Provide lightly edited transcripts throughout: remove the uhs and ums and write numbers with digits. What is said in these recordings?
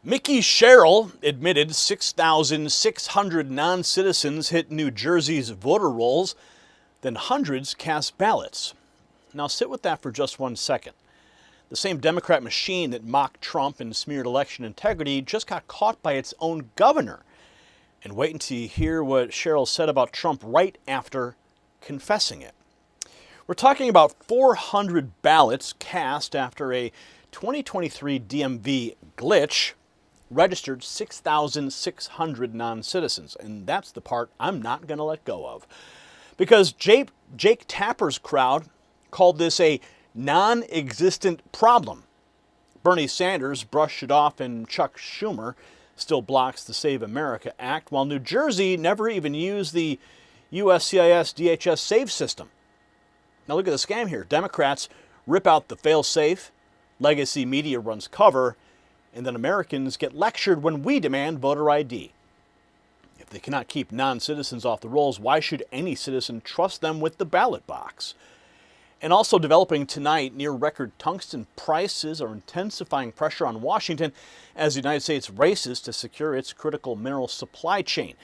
Mikie Sherrill admitted 6,600 non-citizens hit New Jersey's voter rolls, then hundreds cast ballots. Now sit with that for just 1 second. The same Democrat machine that mocked Trump and smeared election integrity just got caught by its own governor. And wait until you hear what Sherrill said about Trump right after confessing it. We're talking about 400 ballots cast after a 2023 DMV glitch registered 6,600 non-citizens. And that's the part I'm not going to let go of. Because Jake Tapper's crowd called this a non-existent problem. Bernie Sanders brushed it off, and Chuck Schumer still blocks the Save America Act, while New Jersey never even used the USCIS DHS SAVE system. Now look at the scam here. Democrats rip out the fail-safe, legacy media runs cover, and then Americans get lectured when we demand voter ID. If they cannot keep non-citizens off the rolls, why should any citizen trust them with the ballot box? And also developing tonight, near-record tungsten prices are intensifying pressure on Washington as the United States races to secure its critical mineral supply chain.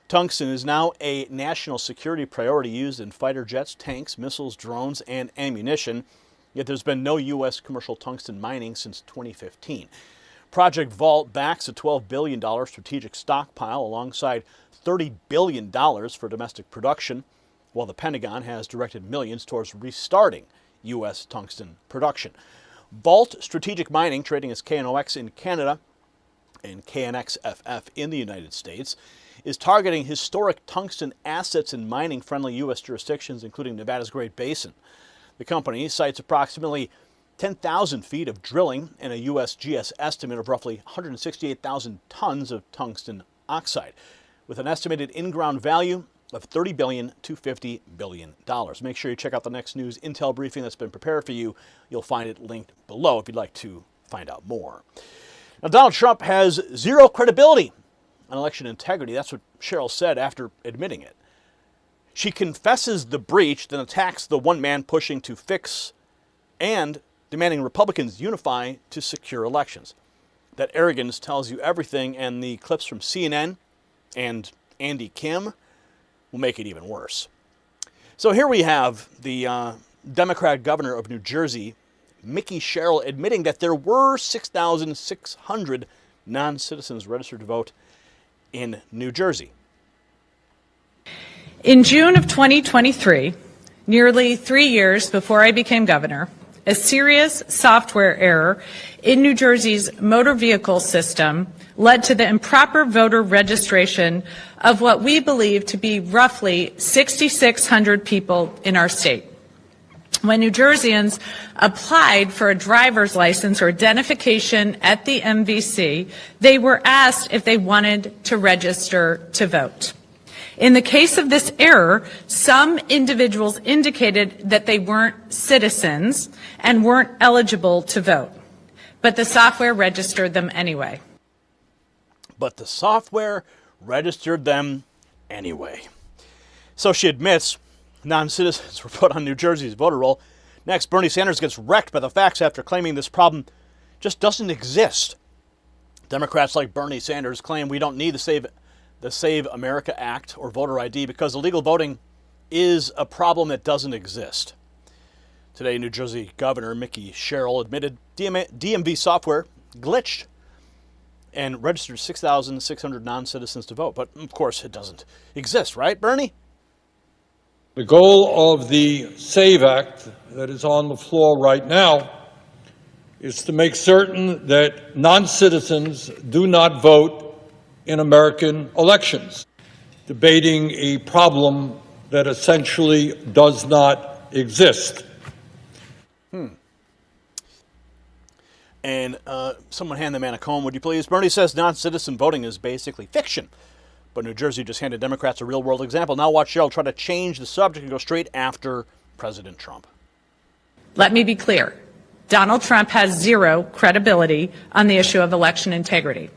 Tungsten is now a national security priority used in fighter jets, tanks, missiles, drones, and ammunition. Yet there's been no U.S. commercial tungsten mining since 2015. Project Vault backs a $12 billion strategic stockpile alongside $30 billion for domestic production, while the Pentagon has directed millions towards restarting U.S. tungsten production. Vault Strategic Mining, trading as KNOX in Canada and KNXFF in the United States, is targeting historic tungsten assets in mining-friendly U.S. jurisdictions, including Nevada's Great Basin. The company cites approximately 10,000 feet of drilling and a USGS estimate of roughly 168,000 tons of tungsten oxide, with an estimated in-ground value of $30 billion to $50 billion. Make sure you check out the next news intel briefing that's been prepared for you. You'll find it linked below if you'd like to find out more. Now, Donald Trump has zero credibility on election integrity. That's what Sherrill said after admitting it. She confesses the breach, then attacks the one man pushing to fix and demanding Republicans unify to secure elections. That arrogance tells you everything, and the clips from CNN and Andy Kim will make it even worse. So here we have the Democrat governor of New Jersey, Mikie Sherrill, admitting that there were 6,600 non-citizens registered to vote in New Jersey. In June of 2023, nearly 3 years before I became governor, a serious software error in New Jersey's motor vehicle system led to the improper voter registration of what we believe to be roughly 6,600 people in our state. When New Jerseyans applied for a driver's license or identification at the MVC, they were asked if they wanted to register to vote. In the case of this error, some individuals indicated that they weren't citizens and weren't eligible to vote, but the software registered them anyway. But the software registered them anyway. So she admits non-citizens were put on New Jersey's voter roll. Next, Bernie Sanders gets wrecked by the facts after claiming this problem just doesn't exist. Democrats like Bernie Sanders claim we don't need the Save America Act or voter ID because illegal voting is a problem that doesn't exist. Today, New Jersey Governor Mikie Sherrill admitted DMV software glitched and registered 6,600 non-citizens to vote. But, of course, it doesn't exist, right, Bernie? The goal of the SAVE Act that is on the floor right now is to make certain that non-citizens do not vote in American elections, debating a problem that essentially does not exist. And someone hand the man a comb, would you please? Bernie says non-citizen voting is basically fiction. But New Jersey just handed Democrats a real-world example. Now watch Sherrill try to change the subject and go straight after President Trump. Let me be clear. Donald Trump has zero credibility on the issue of election integrity.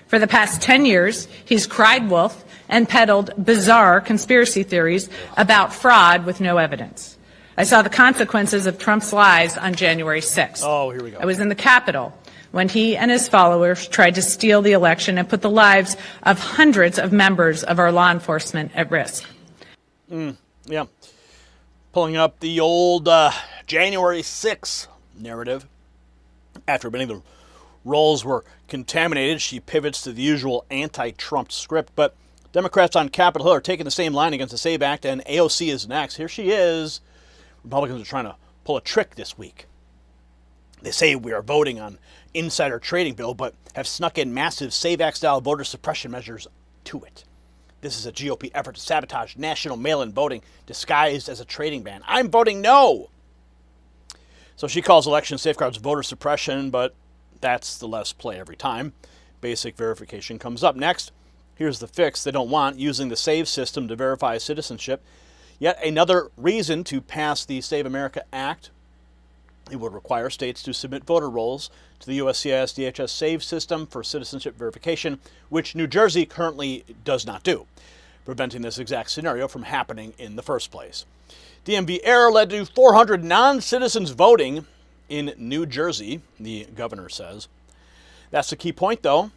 For the past 10 years, he's cried wolf and peddled bizarre conspiracy theories about fraud with no evidence. I saw the consequences of Trump's lies on January 6th. Oh, here we go. I was in the Capitol when he and his followers tried to steal the election and put the lives of hundreds of members of our law enforcement at risk. Yeah. Pulling up the old January 6th narrative. After many of the rolls were contaminated, she pivots to the usual anti-Trump script. But Democrats on Capitol Hill are taking the same line against the SAVE Act, and AOC is next. Here she is. Republicans are trying to pull a trick this week. They say we are voting on insider trading bill, but have snuck in massive SAVE Act-style voter suppression measures to it. This is a GOP effort to sabotage national mail-in voting disguised as a trading ban. I'm voting no. So she calls election safeguards voter suppression, but that's the less play every time. Basic verification comes up next. Here's the fix they don't want, using the SAVE system to verify citizenship. Yet another reason to pass the Save America Act. It would require states to submit voter rolls to the USCIS DHS SAVE system for citizenship verification, which New Jersey currently does not do, preventing this exact scenario from happening in the first place. DMV error led to 400 non-citizens voting in New Jersey, the governor says. That's the key point, though.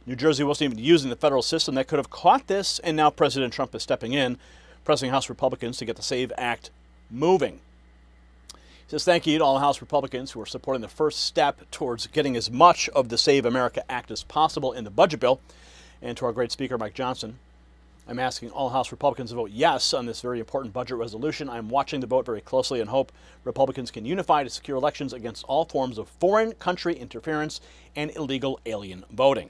New Jersey wasn't even using the federal system that could have caught this, and now President Trump is stepping in, pressing House Republicans to get the SAVE Act moving. He says thank you to all House Republicans who are supporting the first step towards getting as much of the Save America Act as possible in the budget bill. And to our great speaker, Mike Johnson, I'm asking all House Republicans to vote yes on this very important budget resolution. I'm watching the vote very closely and hope Republicans can unify to secure elections against all forms of foreign country interference and illegal alien voting.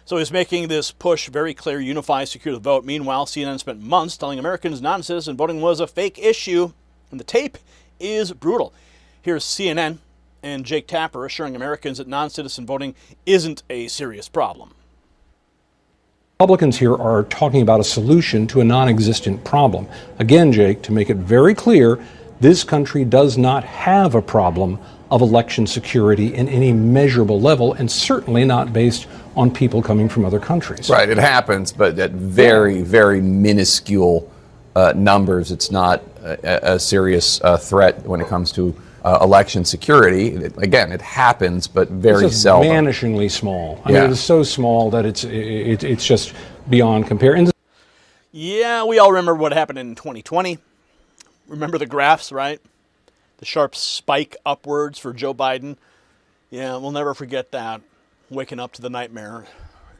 So he's making this push very clear, unify, secure the vote. Meanwhile, CNN spent months telling Americans non-citizen voting was a fake issue, and the tape is brutal. Here's CNN and Jake Tapper assuring Americans that non-citizen voting isn't a serious problem. Republicans here are talking about a solution to a non-existent problem. Again, Jake, to make it very clear, this country does not have a problem of election security in any measurable level, and certainly not based on people coming from other countries. Right, it happens, but at very, very minuscule numbers. It's not a serious threat when it comes to election security. Again, it happens, but very seldom. Vanishingly small. I mean, it's so small that it's just beyond compare. And yeah, we all remember what happened in 2020. Remember the graphs, right? The sharp spike upwards for Joe Biden. Yeah, we'll never forget that. Waking up to the nightmare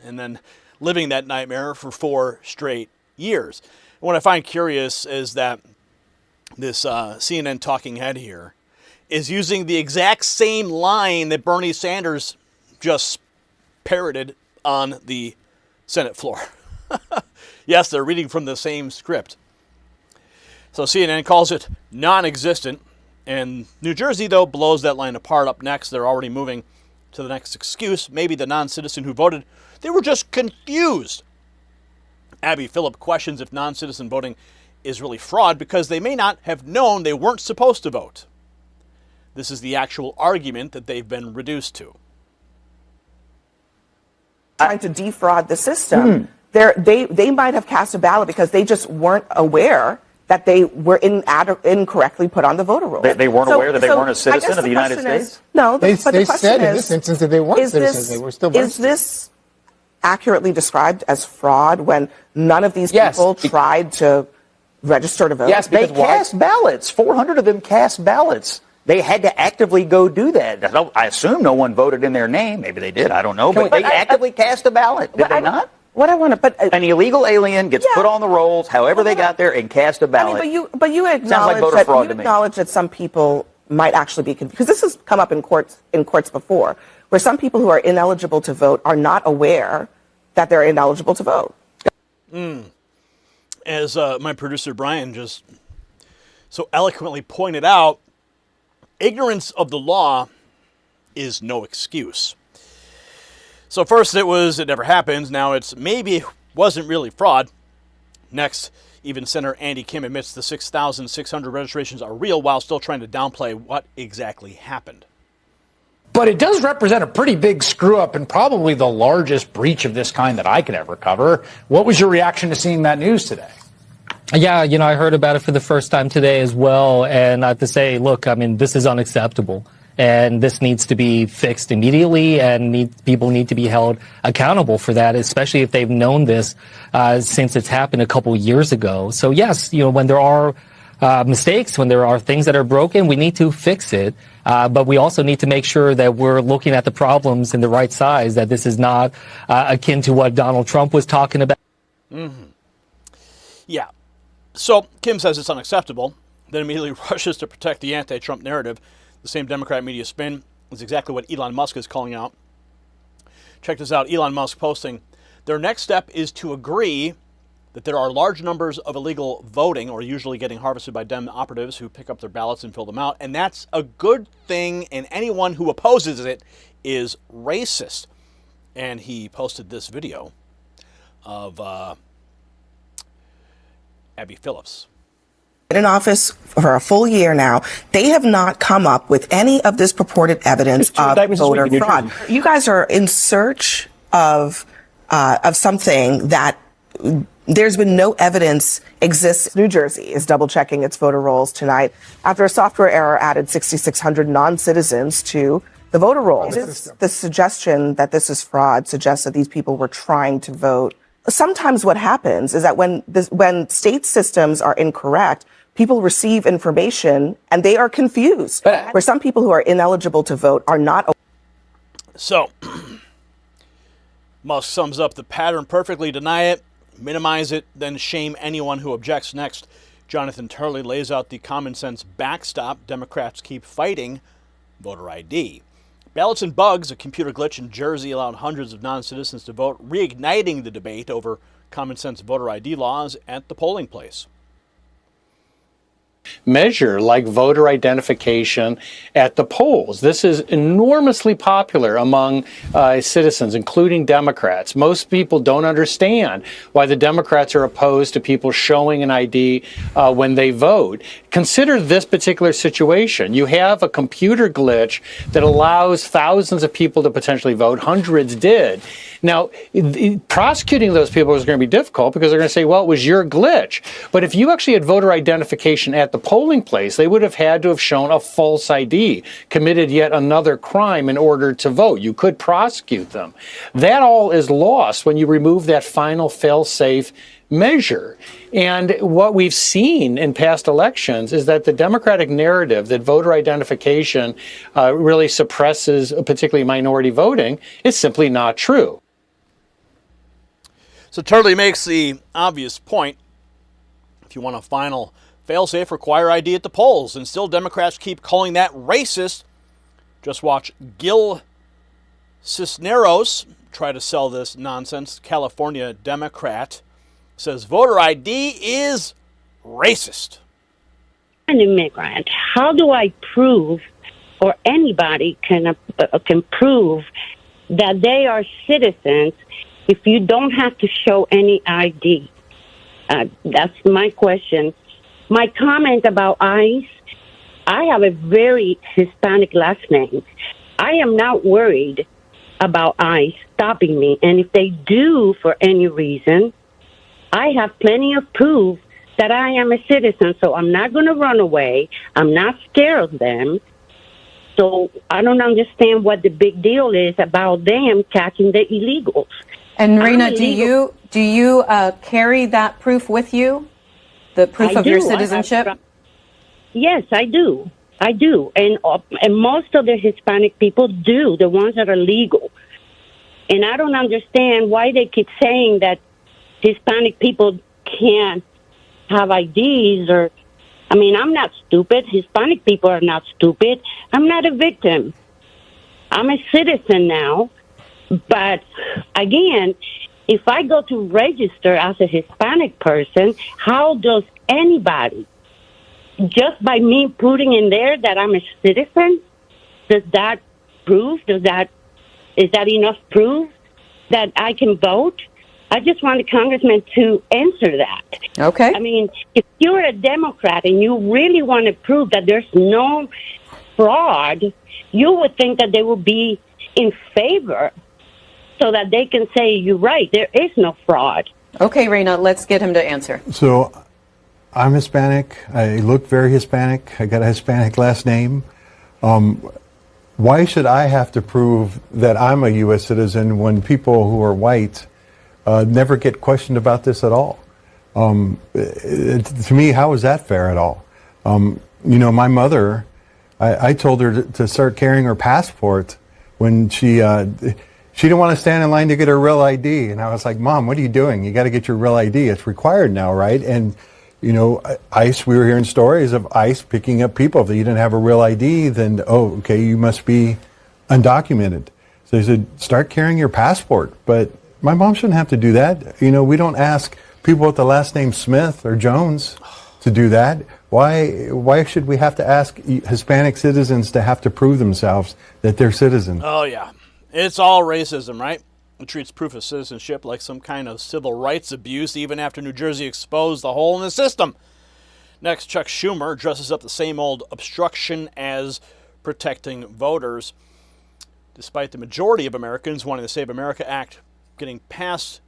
and then living that nightmare for 4 straight years. And what I find curious is that this CNN talking head here is using the exact same line that Bernie Sanders just parroted on the Senate floor. Yes, they're reading from the same script. So CNN calls it non-existent. And New Jersey, though, blows that line apart. Up next, they're already moving to the next excuse. Maybe the non-citizen who voted, they were just confused. Abby Phillip questions if non-citizen voting is really fraud because they may not have known they weren't supposed to vote. This is the actual argument that they've been reduced to. Trying to defraud the system. They might have cast a ballot because they just weren't aware that they were incorrectly put on the voter roll. They weren't aware that they weren't a citizen of the United States? No, they but the question said in is, this instance that they weren't citizens. They were still birth Is this accurately described as fraud when none of these people tried to register to vote? Yes, they cast ballots. 400 of them cast ballots. They had to actively go do that. I assume no one voted in their name. Maybe they did. I don't know. But they actively cast a ballot. Did they not? What I want to, but an illegal alien gets put on the rolls, however they got there, and cast a ballot. I mean, but you acknowledge like that some people might actually be confused, because this has come up in courts before, where some people who are ineligible to vote are not aware that they're ineligible to vote. As my producer Brian just so eloquently pointed out, ignorance of the law is no excuse. So first it never happens. Now it's maybe it wasn't really fraud. Next, even Senator Andy Kim admits the 6,600 registrations are real while still trying to downplay what exactly happened. But it does represent a pretty big screw up and probably the largest breach of this kind that I could ever cover. What was your reaction to seeing that news today? Yeah, I heard about it for the first time today as well. And I have to say, look, I mean, this is unacceptable. And this needs to be fixed immediately, and people need to be held accountable for that, especially if they've known this since it's happened a couple years ago. So yes, when there are mistakes, when there are things that are broken, we need to fix it. But we also need to make sure that we're looking at the problems in the right size, that this is not akin to what Donald Trump was talking about. Mm-hmm. Yeah. So Kim says it's unacceptable, then immediately rushes to protect the anti-Trump narrative. The same Democrat media spin is exactly what Elon Musk is calling out. Check this out. Elon Musk posting, their next step is to agree that there are large numbers of illegal voting, or usually getting harvested by Dem operatives who pick up their ballots and fill them out. And that's a good thing, and anyone who opposes it is racist. And he posted this video of Abby Phillip. In office for a full year now, they have not come up with any of this purported evidence of voter fraud. You guys are in search of something that there's been no evidence exists. New Jersey is double checking its voter rolls tonight after a software error added 6,600 non-citizens to the voter rolls. The suggestion that this is fraud suggests that these people were trying to vote. Sometimes what happens is that when state systems are incorrect, people receive information and they are confused. Where some people who are ineligible to vote are not. So, Musk sums up the pattern perfectly: deny it, minimize it, then shame anyone who objects. Next, Jonathan Turley lays out the common sense backstop Democrats keep fighting: voter ID. Ballots and bugs, a computer glitch in Jersey allowed hundreds of non-citizens to vote, reigniting the debate over common sense voter ID laws at the polling place. Measure like voter identification at the polls. This is enormously popular among citizens, including Democrats. Most people don't understand why the Democrats are opposed to people showing an ID when they vote. Consider this particular situation. You have a computer glitch that allows thousands of people to potentially vote. Hundreds did. Now, prosecuting those people is going to be difficult because they're going to say, well, it was your glitch. But if you actually had voter identification at the polling place, they would have had to have shown a false ID, committed yet another crime in order to vote. You could prosecute them. That all is lost when you remove that final fail-safe measure. And what we've seen in past elections is that the Democratic narrative that voter identification really suppresses particularly minority voting is simply not true. So Turley makes the obvious point: if you want a final fail-safe, require ID at the polls. And still Democrats keep calling that racist. Just watch Gil Cisneros try to sell this nonsense. California Democrat says voter ID is racist. An immigrant, how do I prove, or anybody can prove that they are citizens if you don't have to show any ID? That's my question. My comment about ICE, I have a very Hispanic last name. I am not worried about ICE stopping me. And if they do for any reason, I have plenty of proof that I am a citizen. So I'm not going to run away. I'm not scared of them. So I don't understand what the big deal is about them catching the illegals. And Rena, do you carry that proof with you? The proof of your citizenship? Yes, I do. I do. And most of the Hispanic people do, the ones that are legal. And I don't understand why they keep saying that Hispanic people can't have IDs or, I mean, I'm not stupid. Hispanic people are not stupid. I'm not a victim. I'm a citizen now. But again, if I go to register as a Hispanic person, how does anybody, just by me putting in there that I'm a citizen, does that prove, is that enough proof that I can vote? I just want the congressman to answer that. Okay. I mean, if you're a Democrat and you really want to prove that there's no fraud, you would think that they would be in favor so that they can say, you're right, there is no fraud. Okay, Rena, let's get him to answer. So I'm Hispanic. I look very Hispanic. I got a Hispanic last name. why should I have to prove that I'm a U.S. citizen when people who are white never get questioned about this at all? To me, how is that fair at all? My mother, I told her to start carrying her passport when she didn't want to stand in line to get her real ID. And I was like, Mom, what are you doing? You got to get your real ID. It's required now, right? And, ICE, we were hearing stories of ICE picking up people. If you didn't have a real ID, then, okay, you must be undocumented. So they said, start carrying your passport. But my mom shouldn't have to do that. We don't ask people with the last name Smith or Jones to do that. Why should we have to ask Hispanic citizens to have to prove themselves that they're citizens? Oh, yeah. It's all racism, right? It treats proof of citizenship like some kind of civil rights abuse, even after New Jersey exposed the hole in the system. Next, Chuck Schumer dresses up the same old obstruction as protecting voters. Despite the majority of Americans wanting the Save America Act getting passed,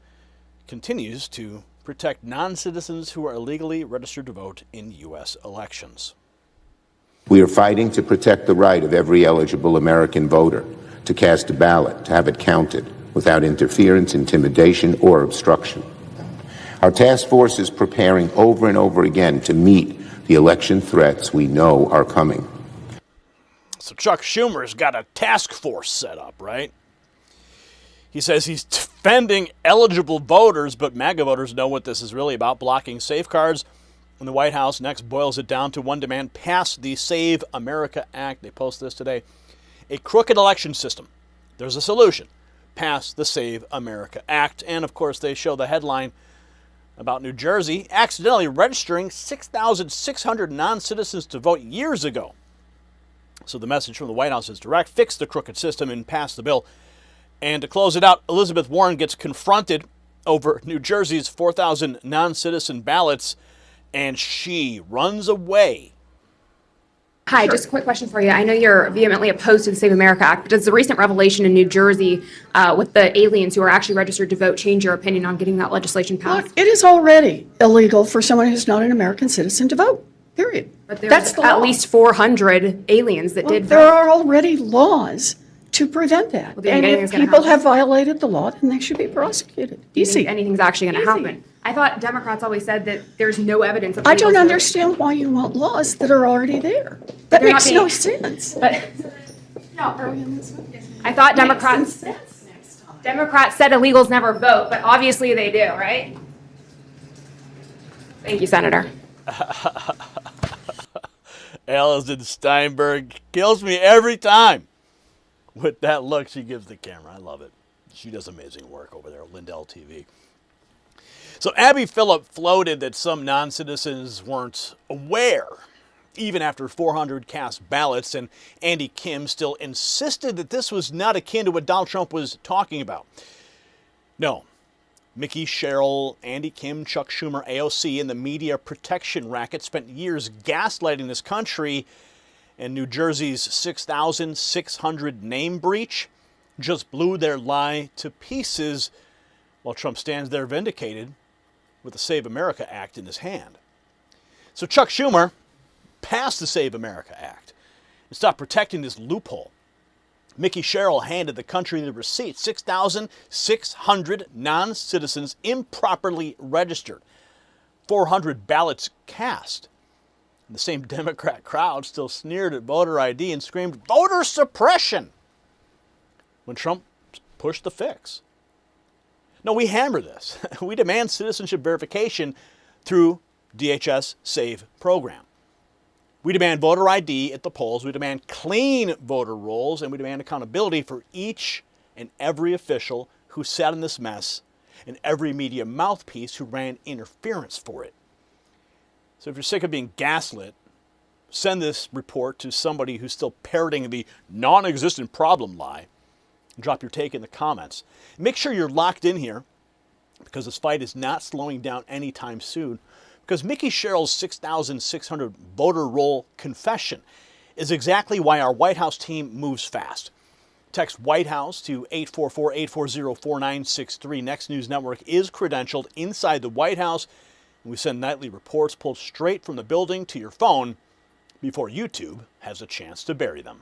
continues to protect non-citizens who are illegally registered to vote in U.S. elections. We are fighting to protect the right of every eligible American voter to cast a ballot, to have it counted, without interference, intimidation, or obstruction. Our task force is preparing over and over again to meet the election threats we know are coming. So Chuck Schumer's got a task force set up, right? He says he's defending eligible voters, but MAGA voters know what this is really about, blocking safeguards. And the White House next boils it down to one demand: pass the Save America Act. They post this today. A crooked election system. There's a solution. Pass the Save America Act. And, of course, they show the headline about New Jersey accidentally registering 6,600 non-citizens to vote years ago. So the message from the White House is direct: fix the crooked system and pass the bill. And to close it out, Elizabeth Warren gets confronted over New Jersey's 4,000 non-citizen ballots, and she runs away. Hi, just a quick question for you. I know you're vehemently opposed to the Save America Act, but does the recent revelation in New Jersey with the aliens who are actually registered to vote change your opinion on getting that legislation passed? Look, it is already illegal for someone who's not an American citizen to vote, period. But there's at least 400 aliens that did vote. There are already laws to prevent that. Well, do you think and if anything's gonna people happen? have violated the law, then they should be prosecuted. Do you Easy. think anything's actually going to happen? I thought Democrats always said that there's no evidence of I don't legal understand why you want laws that are already there. That They're not makes being- no sense. But I thought Democrats said illegals never vote, but obviously they do, right? Thank you, Senator. Alison Steinberg kills me every time with that look she gives the camera. I love it. She does amazing work over there at Lindell TV. So Abby Phillip floated that some non-citizens weren't aware, even after 400 cast ballots, and Andy Kim still insisted that this was not akin to what Donald Trump was talking about. No. Mikie Sherrill, Andy Kim, Chuck Schumer, AOC, and the media protection racket spent years gaslighting this country, and New Jersey's 6,600 name breach just blew their lie to pieces while Trump stands there vindicated with the Save America Act in his hand. So Chuck Schumer passed the Save America Act and stopped protecting this loophole. Mikie Sherrill handed the country the receipt: 6,600 non-citizens improperly registered, 400 ballots cast. And the same Democrat crowd still sneered at voter ID and screamed voter suppression when Trump pushed the fix. No, we hammer this. We demand citizenship verification through DHS SAVE program. We demand voter ID at the polls. We demand clean voter rolls, and we demand accountability for each and every official who sat in this mess and every media mouthpiece who ran interference for it. So if you're sick of being gaslit, send this report to somebody who's still parroting the non-existent problem lie. Drop your take in the comments. Make sure you're locked in here, because this fight is not slowing down anytime soon, because Mikie Sherrill's 6,600 voter roll confession is exactly why our White House team moves fast. Text White House to 844-840-4963. Next News Network is credentialed inside the White House, and we send nightly reports pulled straight from the building to your phone before YouTube has a chance to bury them.